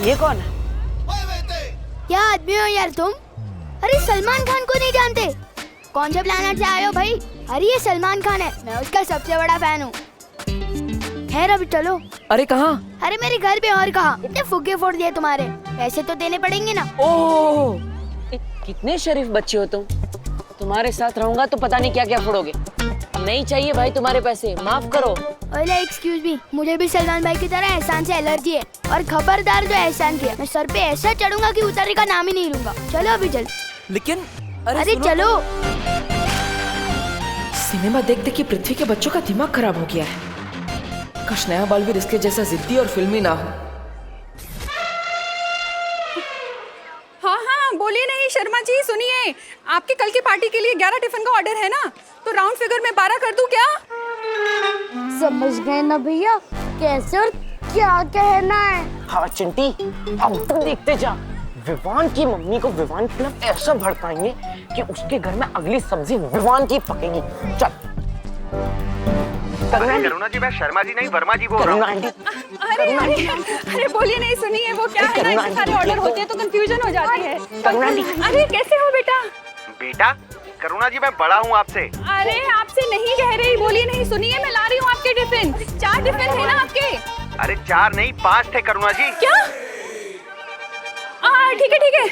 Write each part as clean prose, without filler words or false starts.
ये कौन है? क्या आदमी हो यार तुम? अरे सलमान खान को नहीं जानते? कौन से प्लेनेट से आए हो भाई? अरे ये सलमान खान है, मैं उसका सबसे बड़ा फैन हूँ। खैर अभी चलो। अरे कहाँ? अरे मेरे घर पे, और कहाँ? इतने फुग्गे फोड़ दिए तुम्हारे, पैसे तो देने पड़ेंगे ना। ओह, कितने शरीफ बच्चे हो तुम। तुम्हारे साथ रहूंगा तो पता नहीं क्या क्या फोड़ोगे। नहीं चाहिए भाई तुम्हारे पैसे, माफ करो। ओले एक्सक्यूज मी, मुझे भी सलमान भाई की तरह एहसान से एलर्जी है, और खबरदार जो एहसान किया मैं सर पे ऐसा चढ़ूंगा कि उतरने का नाम ही नहीं लूंगा। चलो अभी चल। लेकिन अरे चलो। सिनेमा देख देख के पृथ्वी के बच्चों का दिमाग खराब हो गया है। काश नया बालवीर इसके जैसा जिद्दी और फिल्मी ना हो। हाँ बोलिए। नहीं शर्मा जी सुनिए, आपके कल की पार्टी के लिए 11 टिफिन का ऑर्डर है ना, तो राउंड फिगर में 12 कर दूं क्या? समझ गए ना भैया, कैसे और क्या कहना है? हाँ चिंटी, अब तो देखते जा। विवान की मम्मी को विवान के खिलाफ ऐसा भड़काएंगे कि उसके घर में अगली सब्जी विवान की पकेगी। चल। करुणा जी, मैं शर्मा जी नहीं वर्मा जी बोल रहा हूँ। अरे बोलिए। नहीं सुनिए, वो क्या है ना, इतने सारे ऑर्डर होते हैं तो कंफ्यूजन हो जाती है। अरे कैसे हो बेटा? बेटा करुणा जी, मैं बड़ा हूँ आपसे। अरे आपसे नहीं कह रही, बोलिए। नहीं सुनिए, मैं ला रही हूँ आपके टिफिन। 4 टिफिन है ना आपके? अरे 4 नहीं 5 थे करुणा जी। क्या? ठीक है,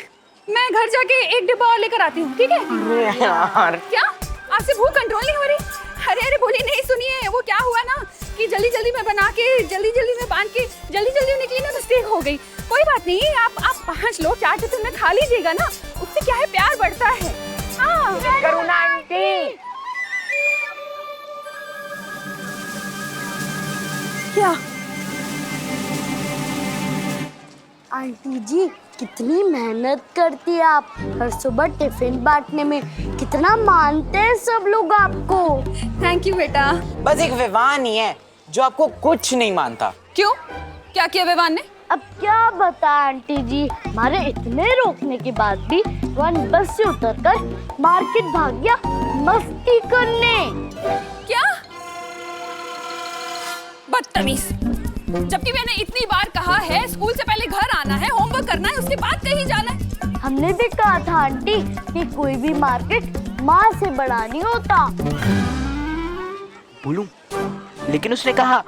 मैं घर जाके 1 डिब्बा और लेकर आती हूँ, ठीक है? अरे यार, क्या आपसे भूख कंट्रोल नहीं हो रही? अरे बोलिए। नहीं सुनिए, वो क्या हुआ ना कि जल्दी में बना के जल्दी में बांध के जल्दी निकली ना, मिस्टेक हो गई। कोई बात नहीं, आप 5 लोग 4 टिफिन में खा लीजिएगा ना, उससे क्या है, प्यार बढ़ता है। हाँ करुणा आंटी। क्या? आंटी जी कितनी मेहनत करती है आप, हर सुबह टिफिन बांटने में। कितना मानते हैं सब लोग आपको। थैंक यू बेटा। बस एक विवान ही है जो आपको कुछ नहीं मानता। क्यों? क्या किया विवान ने? अब क्या बता आंटी जी, हमारे इतने रोकने के बाद भी वन बस से उतरकर मार्केट भाग गया मस्ती करने। क्या? बदतमीज। जबकि मैंने इतनी बार कहा है स्कूल से पहले घर आना है, होमवर्क करना है, उसके बाद कहीं जाना है। हमने भी कहा था आंटी कि कोई भी मार्केट माँ से बड़ा नहीं होता। बोलूं, लेकिन उसने कहा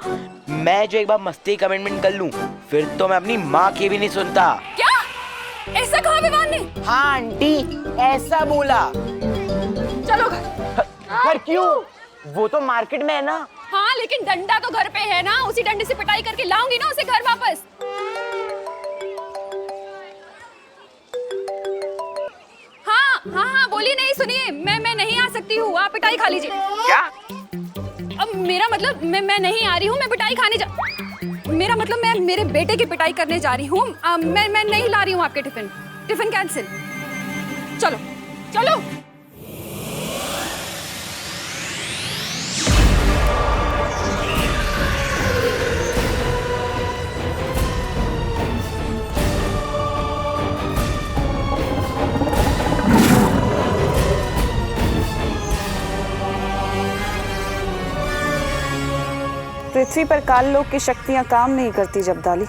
मैं जो एक बार मस्ती कमिटमेंट कर लूं फिर तो मैं अपनी माँ की भी नहीं सुनता। क्या? ऐसा कहा विवान ने? हाँ आंटी, ऐसा बोला। चलो घर क्यों? वो तो मार्केट में है ना। हाँ लेकिन डंडा तो घर पे है ना, उसी डंडे से पिटाई करके लाऊंगी ना उसे घर वापस। हाँ बोलिए। नहीं सुनिए, मैं नहीं आ सकती हूँ, आप पिटाई खा लीजिए। क्या? अब मेरा मतलब मैं नहीं आ रही हूँ, मैं पिटाई खाने मेरा मतलब मैं मेरे बेटे की पिटाई करने जा रही हूँ। मैं नहीं ला रही हूँ आपके टिफिन कैंसिल। चलो। पृथ्वी पर काल लोक की शक्तियां काम नहीं करती जबदाली।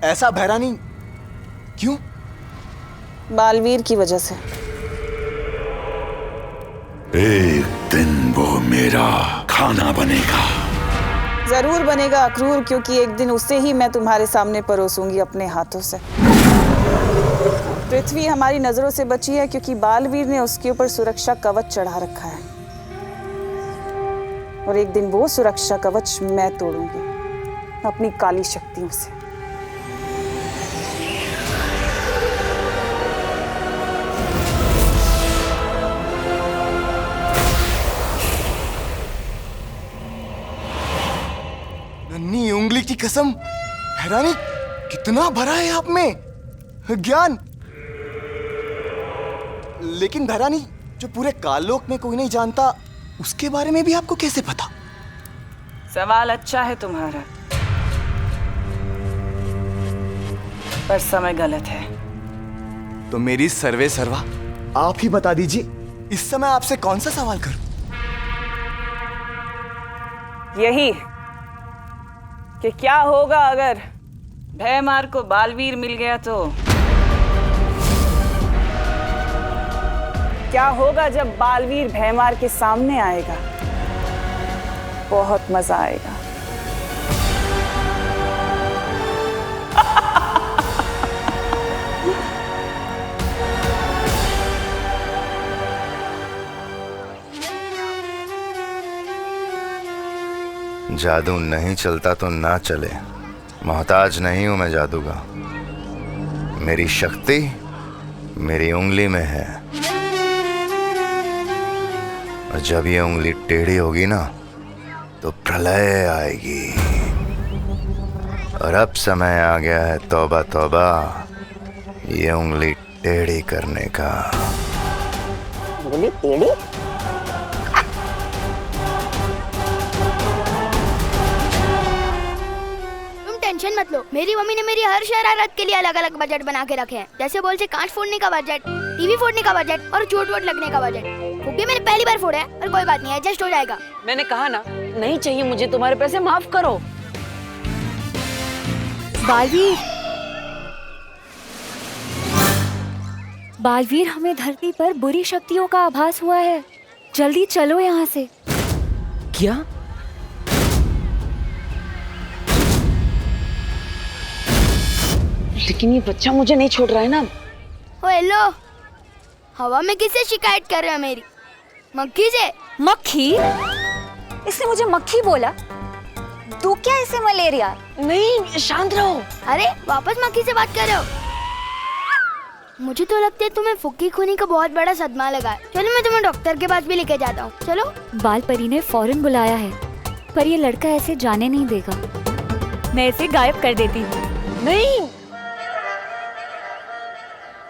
ऐसा भैरानी क्यों? बालवीर की वजह से। एक दिन वो मेरा खाना बनेगा। जरूर बनेगा अक्रूर, क्योंकि एक दिन उसे ही मैं तुम्हारे सामने परोसूंगी अपने हाथों से। पृथ्वी हमारी नजरों से बची है क्योंकि बालवीर ने उसके ऊपर सुरक्षा कवच चढ़ा रखा है, और एक दिन वो सुरक्षा कवच मैं तोड़ूंगी अपनी काली शक्तियों से। नन्ही उंगली की कसम, भैरानी कितना भरा है आप में ज्ञान। लेकिन भैरानी, जो पूरे काललोक में कोई नहीं जानता उसके बारे में भी आपको कैसे पता? सवाल अच्छा है तुम्हारा, पर समय गलत है। तो मेरी सर्वे सर्वा आप ही बता दीजिए, इस समय आपसे कौन सा सवाल करूं? यही कि क्या होगा अगर भयमार को बालवीर मिल गया तो क्या होगा जब बालवीर भयमार के सामने आएगा? बहुत मजा आएगा। जादू नहीं चलता तो ना चले, मोहताज नहीं हूं मैं जादू का। मेरी शक्ति मेरी उंगली में है, और जब ये उंगली टेढ़ी होगी ना तो प्रलय आएगी। और अब समय आ गया है तौबा तौबा, ये उंगली टेढ़ी करने का। उंगली टेढ़ी? टेंशन मत लो, मेरी मम्मी ने मेरी हर शरारत के लिए अलग अलग बजट बना के रखे हैं। जैसे बोल से कांच फोड़ने का बजट, टीवी फोड़ने का बजट और चोट वोट लगने का बजट। फुग्गे मैंने पहली बार फोड़ा है, पर कोई बात नहीं, एडजस्ट हो जाएगा। मैंने कहा ना, नहीं चाहिए मुझे तुम्हारे पैसे, माफ करो। बालवीर, हमें धरती पर बुरी शक्तियों का आभास हुआ है। जल्दी चलो यहाँ से। क्या? लेकिन ये बच्चा मुझे नहीं छोड़ रहा है ना। ओ हेलो, हवा में किससे शिकायत कर रहे हो मेरी? मक्खी से। मक्खी? इसने मुझे मक्खी बोला? तू क्या इसे मलेरिया? नहीं, शांत रहो। अरे वापस मक्खी से बात कर रहे हो? मुझे तो लगता है तुम्हें फुक्की खूनी का बहुत बड़ा सदमा लगा है। चलो मैं तुम्हें डॉक्टर के पास भी लेके जाता हूँ। चलो। बाल परी ने फौरन बुलाया है, पर ये लड़का ऐसे जाने नहीं देगा। मैं इसे गायब कर देती हूँ। नहीं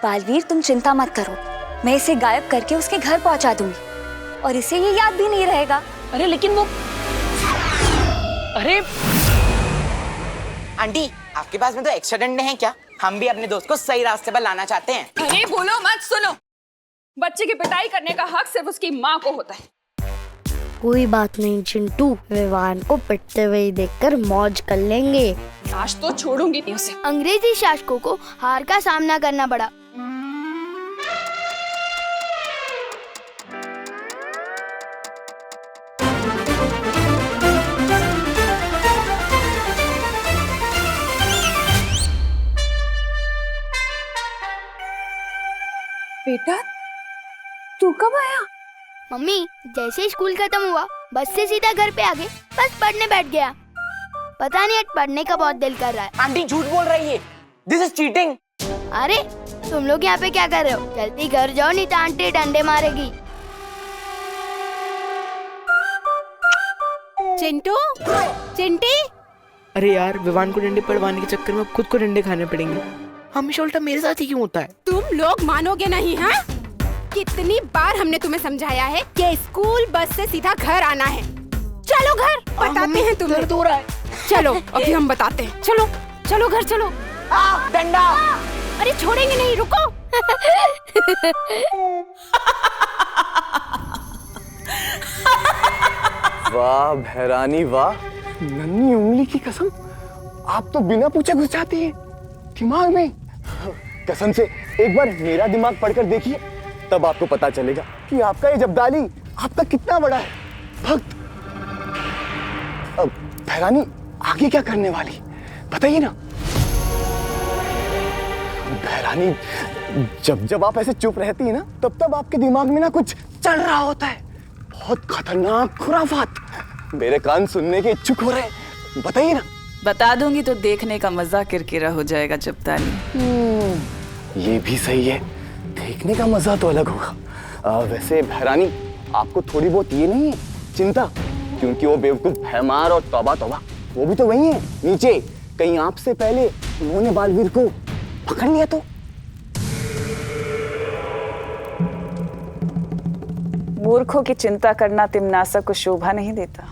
बालवीर, तुम चिंता मत करो, मैं इसे गायब करके उसके घर पहुंचा दूंगी और इसे ये याद भी नहीं रहेगा। अरे लेकिन वो, अरे आंटी, आपके पास में तो एक्स्ट्रा डंडे हैं क्या? हम भी अपने दोस्त को सही रास्ते पर लाना चाहते हैं। अरे बोलो मत, सुनो। बच्चे की पिटाई करने का हक सिर्फ उसकी माँ को होता है। कोई बात नहीं चिंटू, विवान को पिटते हुए देखकर मौज कर लेंगे। आज तो छोड़ूंगी नहीं उसे। अंग्रेजी शासकों को हार का सामना करना पड़ा। बेटा, तू कब आया? मम्मी, जैसे ही स्कूल खत्म हुआ बस से सीधा घर पे आ गए, बस पढ़ने बैठ गया। पता नहीं, आज पढ़ने का बहुत दिल कर रहा है। आंटी झूठ बोल रही है, दिस इज चीटिंग। अरे तुम लोग यहाँ पे क्या कर रहे हो? जल्दी घर जाओ, नहीं तो आंटी डंडे मारेगी। चिंटू, चिंटी। अरे यार, विवान को डंडे पड़वाने के चक्कर में खुद को डंडे खाने पड़ेंगे। हमेशा उल्टा मेरे साथ ही क्यों होता है? तुम लोग मानोगे नहीं। हाँ, कितनी बार हमने तुम्हें समझाया है कि स्कूल बस से सीधा घर आना है। चलो घर, बताते हैं तुम्हें। दर्द हो रहा है। चलो अभी हम बताते हैं। चलो चलो घर चलो। डंडा। अरे छोड़ेंगे नहीं, रुको। वाह भैरानी वाह, नन्ही उंगली की कसम, आप तो बिना पूछे घुस जाती है दिमाग में। कसम से एक बार मेरा दिमाग पढ़कर देखिए, तब आपको पता चलेगा कि आपका ये जब्दाली आपका कितना बड़ा है भक्त। अब भैरानी आगे क्या करने वाली बताइए ना। भैरानी, जब जब आप ऐसे चुप रहती है ना, तब तब आपके दिमाग में ना कुछ चल रहा होता है, बहुत खतरनाक खुराफात। मेरे कान सुनने के इच्छुक हो रहे, बताइए ना। बता दूंगी तो देखने का मजा किरकिरा हो जाएगा जब्दाली। ये भी सही है, देखने का मजा तो अलग होगा। वैसे भैरानी, आपको थोड़ी बहुत ये नहीं है चिंता, क्योंकि वो बेवकूफ भैमार और तौबा तौबा वो भी तो वही है नीचे। कहीं आपसे पहले उन्होंने बालवीर को पकड़ लिया तो। मूर्खों की चिंता करना तिमनासा को शोभा नहीं देता।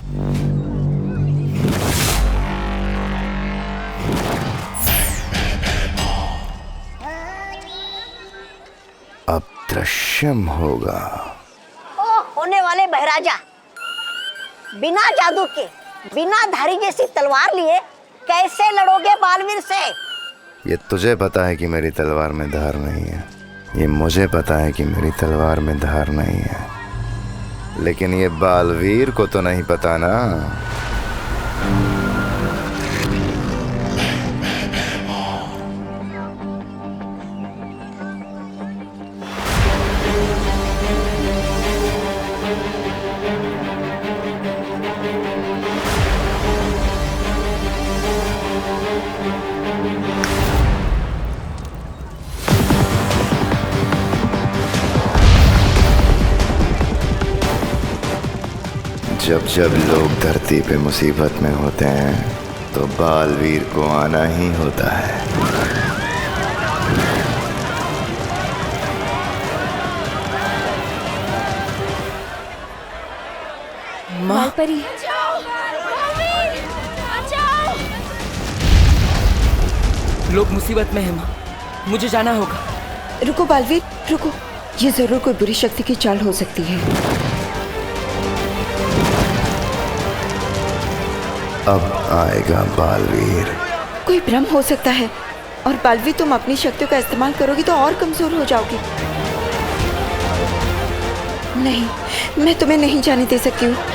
अब दृश्यम होगा। ओ होने वाले बहराजा, बिना जादू के, बिना धारी जैसी तलवार लिए कैसे लड़ोगे बालवीर से? ये तुझे पता है कि मेरी तलवार में धार नहीं है, ये मुझे पता है कि मेरी तलवार में धार नहीं है, लेकिन ये बालवीर को तो नहीं पता ना। जब जब लोग धरती पे मुसीबत में होते हैं तो बालवीर को आना ही होता है। बालपरी, लोग मुसीबत में हैं माँ, मुझे जाना होगा। रुको बालवीर, रुको। ये जरूर कोई बुरी शक्ति की चाल हो सकती है। अब आएगा बालवीर। कोई भ्रम हो सकता है, और बालवीर तुम अपनी शक्तियों का इस्तेमाल करोगी तो और कमजोर हो जाओगी। नहीं, मैं तुम्हें नहीं जाने दे सकती हूँ।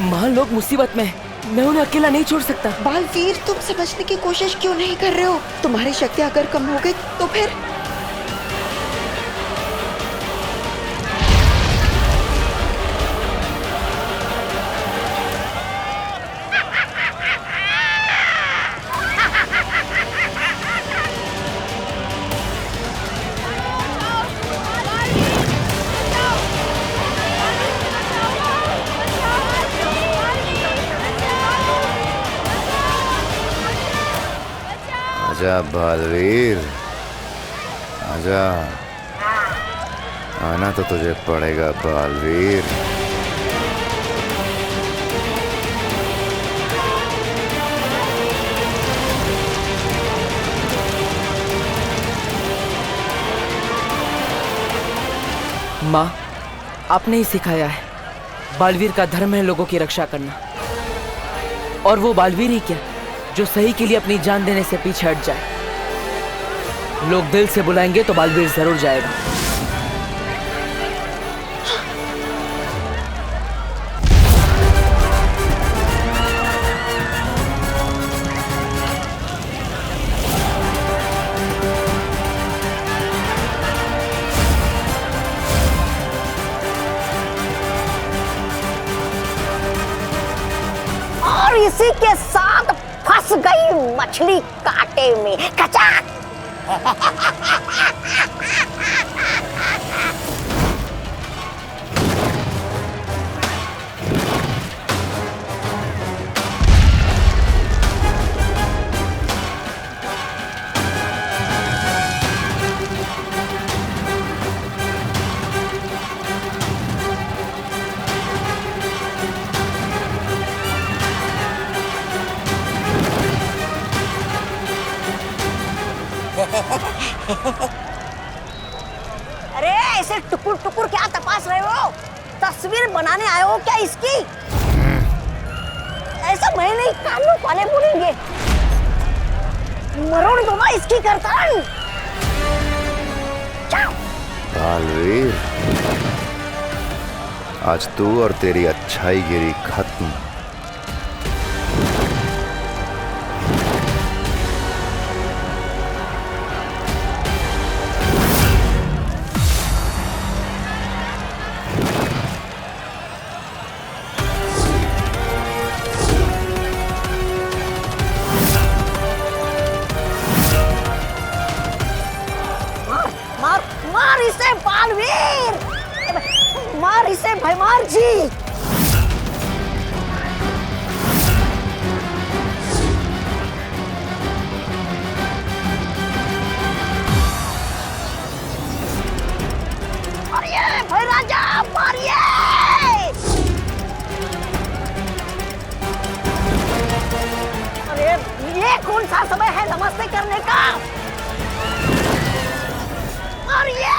माँ, लोग मुसीबत में हैं, मैं उन्हें अकेला नहीं छोड़ सकता। बालवीर, तुम समझने की कोशिश क्यों नहीं कर रहे हो? तुम्हारी शक्ति अगर कम हो गई तो फिर आजा बालवीर, आजा। आना तो तुझे पड़ेगा बालवीर। माँ, आपने ही सिखाया है, बालवीर का धर्म है लोगों की रक्षा करना। और वो बालवीर ही क्या, जो सही के लिए अपनी जान देने से पीछे हट जाए। लोग दिल से बुलाएंगे तो बालवीर जरूर जाएगा। और इसी के साथ फंस गई मछली कांटे में। कचाक। अरे ऐसे टुकुर टुकुर क्या तपास रहे हो? तस्वीर बनाने आए हो क्या इसकी? ऐसा मैं नहीं, कानून वाले बोलेंगे। मरोड़ दो ना इसकी गर्दन। बालवीर, आज तू और तेरी अच्छाई गिरी खत्म। मार इसे बालवीर, मार इसे भैमार जी। मारिए भैराजा, मारिए। और ये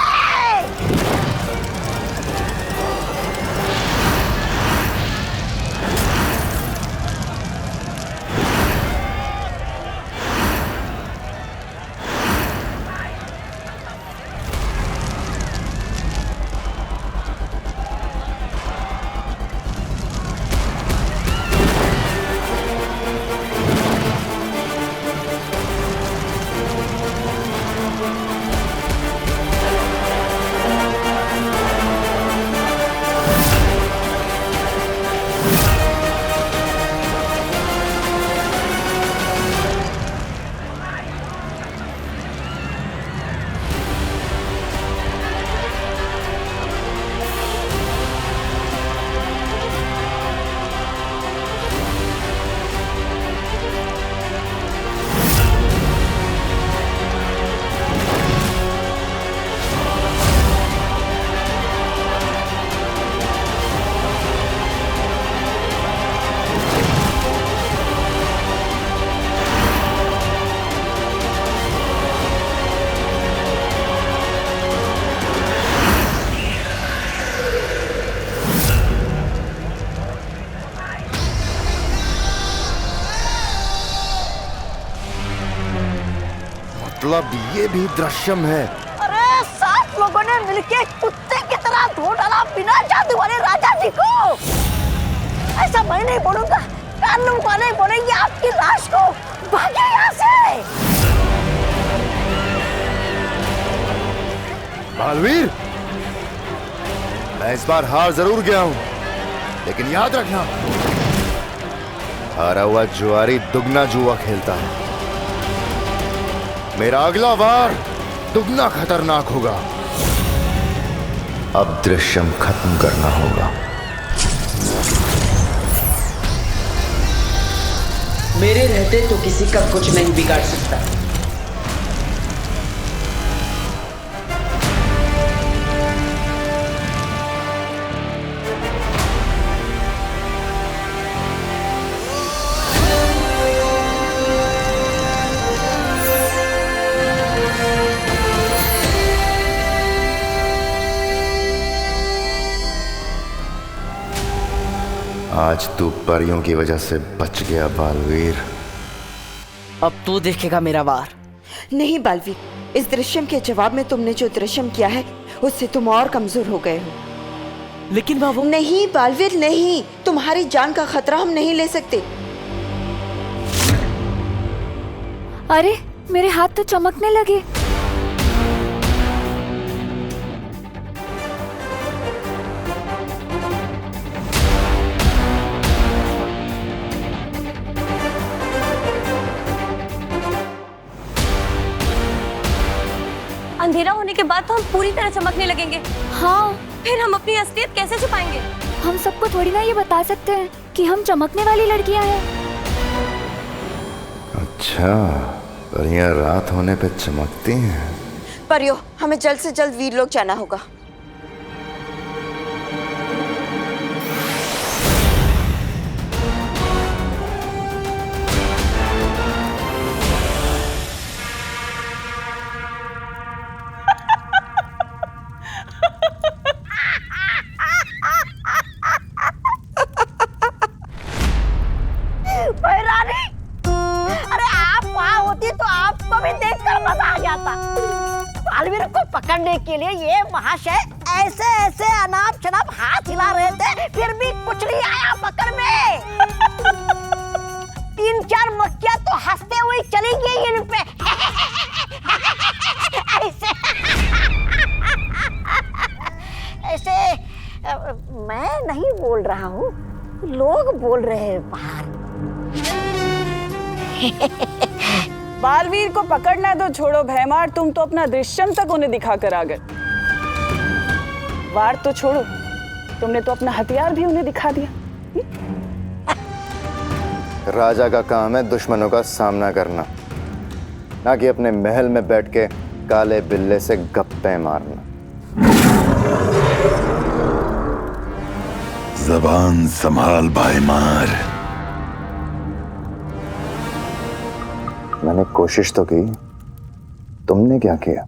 मतलब ये भी दृश्यम है। अरे 7 लोगों ने मिलके कुत्ते की तरह धो डाला बिना जादू वाले राजा जी को। ऐसा मैं नहीं बोलूंगा, कानून वाले बोलेंगे आपकी लाश को भागे यहाँ से। बालवीर, मैं इस बार हार जरूर गया हूं, लेकिन याद रखना, हारा हुआ जुआरी दुगना जुआ खेलता है। मेरा अगला वार दुगना खतरनाक होगा। अब दृश्यम खत्म करना होगा। मेरे रहते तो किसी का कुछ नहीं बिगाड़ सकता। आज तू परियों की वजह से बच गया बालवीर। अब तू देखेगा मेरा वार। नहीं बालवीर, इस दृश्यम के जवाब में तुमने जो दृश्यम किया है उससे तुम और कमजोर हो गए हो। लेकिन बाबू। नहीं बालवीर नहीं, तुम्हारी जान का खतरा हम नहीं ले सकते। अरे मेरे हाथ तो चमकने लगे। अंधेरा होने के बाद तो हम पूरी तरह चमकने लगेंगे। हाँ, फिर हम अपनी असलियत कैसे छुपाएंगे? हम सबको थोड़ी ना ये बता सकते हैं कि हम चमकने वाली लड़कियां हैं। अच्छा, परियां रात होने पे चमकती हैं। परियो, हमें जल्द से जल्द वीरलोक जाना होगा। बालवीर को पकड़ने के लिए ये महाशय ऐसे ऐसे अनाप शनाप हाथ हिला रहे थे, फिर भी कुछ नहीं आया पकड़ में। 3-4 मक्खियां तो हंसते हुए चली गई इन पे। ऐसे ऐसे मैं नहीं बोल रहा हूँ, लोग बोल रहे हैं बाहर। बालवीर को पकड़ना तो छोड़ो भैमार, तुम तो अपना दृश्यम तक उन्हें दिखा कर आ गए। वार तो छोड़ो, तुमने तो अपना हथियार भी उन्हें दिखा दिया। राजा का काम है दुश्मनों का सामना करना, ना कि अपने महल में बैठ के काले बिल्ले से गप्पे मारना। जबान संभाल भाईमार। मैंने कोशिश तो की, तुमने क्या किया?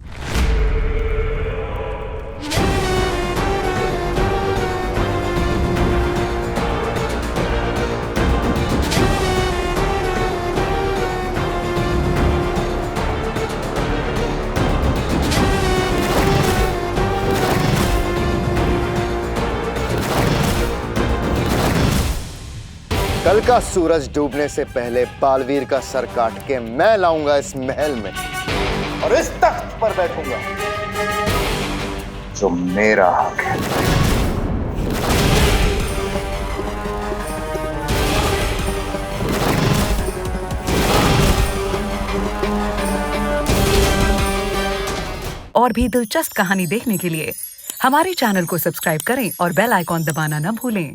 कल का सूरज डूबने से पहले बालवीर का सर काट के मैं लाऊंगा इस महल में और इस तख्त पर बैठूंगा जो मेरा हक है। और भी दिलचस्प कहानी देखने के लिए हमारे चैनल को सब्सक्राइब करें और बेल आइकॉन दबाना न भूलें।